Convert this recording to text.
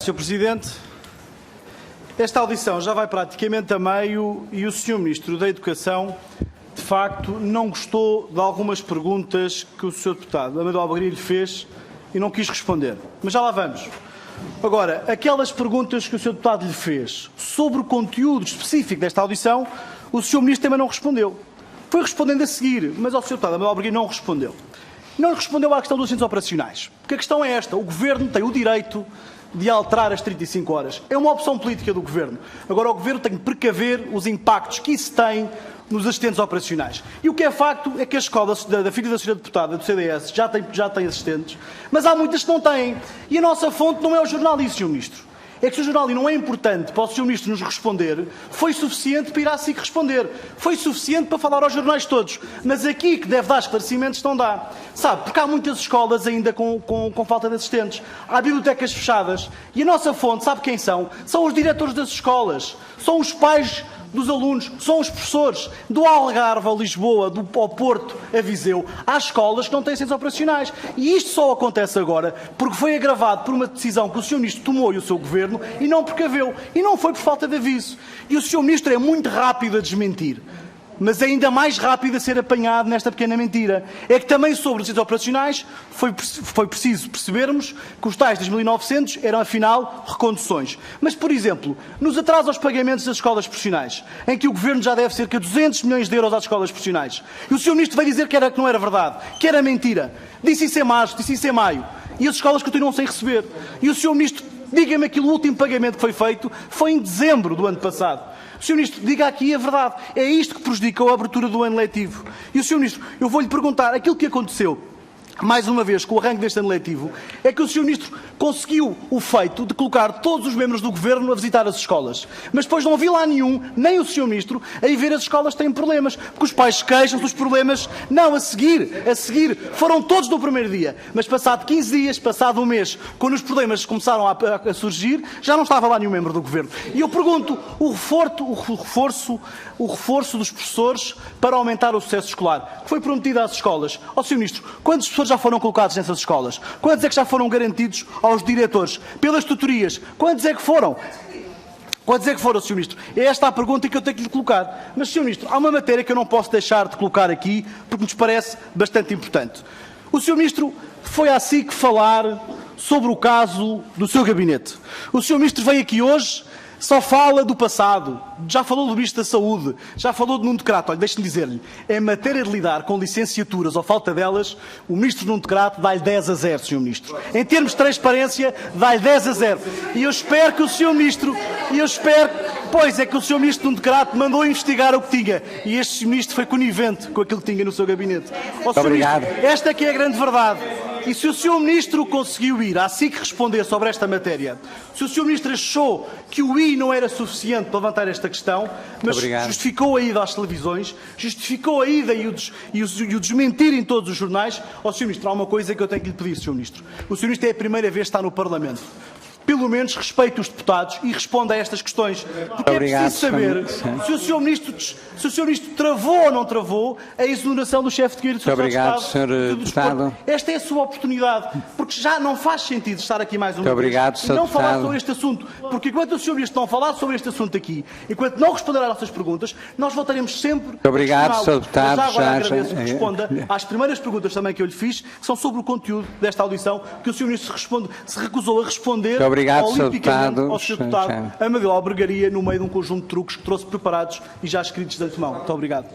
Sr. Presidente, esta audição já vai praticamente a meio e o Sr. Ministro da Educação, de facto, não gostou de algumas perguntas que o Sr. Deputado Amadeu Albugaria lhe fez e não quis responder. Mas já lá vamos. Agora, aquelas perguntas que o Sr. Deputado lhe fez sobre o conteúdo específico desta audição, o Sr. Ministro também não respondeu. Foi respondendo a seguir, mas ao Sr. Deputado Amadeu Albugaria não respondeu. Não respondeu à questão dos centros operacionais. Porque a questão é esta: o Governo tem o direito de alterar as 35 horas. É uma opção política do Governo. Agora, o Governo tem que precaver os impactos que isso tem nos assistentes operacionais. E o que é facto é que a escola da filha da Sra. Deputada do CDS já tem assistentes, mas há muitas que não têm. E a nossa fonte não é o jornal disso, Sr. Ministro. É que se o jornal não é importante para o Sr. Ministro nos responder, foi suficiente para ir à SIC responder. Foi suficiente para falar aos jornais todos. Mas aqui, que deve dar esclarecimentos, não dá. Sabe, porque há muitas escolas ainda com falta de assistentes. Há bibliotecas fechadas. E a nossa fonte, sabe quem são? São os diretores das escolas. São os pais dos alunos, são os professores do Algarve a Lisboa, ao Porto a Viseu. Há escolas que não têm centros operacionais. E isto só acontece agora porque foi agravado por uma decisão que o Sr. Ministro tomou e o seu Governo e não precaveu. E não foi por falta de aviso. E o Sr. Ministro é muito rápido a desmentir, mas é ainda mais rápido a ser apanhado nesta pequena mentira. É que também sobre os centros operacionais foi preciso percebermos que os tais 2.900 eram, afinal, reconduções. Mas, por exemplo, nos atrasos aos pagamentos das escolas profissionais, em que o Governo já deve cerca de 200 milhões de euros às escolas profissionais, e o Sr. Ministro veio dizer que não era verdade, que era mentira. Disse isso em março, disse isso em maio. E as escolas continuam sem receber. E o Sr. Ministro, diga-me que o último pagamento que foi feito foi em dezembro do ano passado. O Sr. Ministro, diga aqui a verdade. É isto que prejudicou a abertura do ano letivo. E o Sr. Ministro, eu vou-lhe perguntar, aquilo que aconteceu, mais uma vez, com o arranque deste ano letivo, é que o Sr. Ministro conseguiu o feito de colocar todos os membros do Governo a visitar as escolas. Mas depois não vi lá nenhum, nem o Sr. Ministro, a ir ver as escolas que têm problemas. Porque os pais se queixam dos problemas. Não, a seguir, foram todos no primeiro dia. Mas passado 15 dias, passado um mês, quando os problemas começaram a surgir, já não estava lá nenhum membro do Governo. E eu pergunto, o reforço dos professores para aumentar o sucesso escolar, que foi prometido às escolas. Ó Sr. Ministro, quantos professores já foram colocados nessas escolas? Quantos é que já foram garantidos aos diretores? Pelas tutorias? Quantos é que foram? Quantos é que foram, Sr. Ministro? É esta a pergunta que eu tenho que lhe colocar. Mas, Sr. Ministro, há uma matéria que eu não posso deixar de colocar aqui, porque nos parece bastante importante. O Sr. Ministro foi à SIC falar sobre o caso do seu gabinete. O Sr. Ministro veio aqui hoje, só fala do passado, já falou do Ministro da Saúde, já falou de Nuno Crato. Olha, deixe-me dizer-lhe, em matéria de lidar com licenciaturas ou falta delas, o Ministro Nuno Crato dá-lhe 10-0, Sr. Ministro. Em termos de transparência, dá-lhe 10-0. E eu espero que o Sr. Ministro, pois é que o Sr. Ministro Nuno Crato mandou investigar o que tinha, e este Sr. Ministro foi conivente com aquilo que tinha no seu gabinete. Muito obrigado. Ministro, esta é que é a grande verdade. E se o Sr. Ministro conseguiu ir à SIC responder sobre esta matéria, se o Sr. Ministro achou que o I não era suficiente para levantar esta questão, mas justificou a ida às televisões, justificou a ida e o desmentir em todos os jornais, ó Sr. Ministro, há uma coisa que eu tenho que lhe pedir, Sr. Ministro. O Sr. Ministro é a primeira vez que está no Parlamento. Pelo menos respeite os deputados e responda a estas questões. Porque é preciso saber se o Sr. Ministro travou ou não travou a exoneração do chefe de gabinete do Secretário de Estado. Esta é a sua oportunidade, porque já não faz sentido estar aqui mais uma vez e não falar sobre este assunto. Porque enquanto o Sr. Ministro não falar sobre este assunto aqui, enquanto não responder às nossas perguntas, nós voltaremos sempre a questioná-lo. Mas já agora agradeço que responda às primeiras perguntas também que eu lhe fiz, que são sobre o conteúdo desta audição, que o Sr. Ministro se recusou a responder. Obrigado, Sr. Deputado. Ao Sr. Deputado Amadeu Albugaria, no meio de um conjunto de truques que trouxe preparados e já escritos de antemão. Muito obrigado.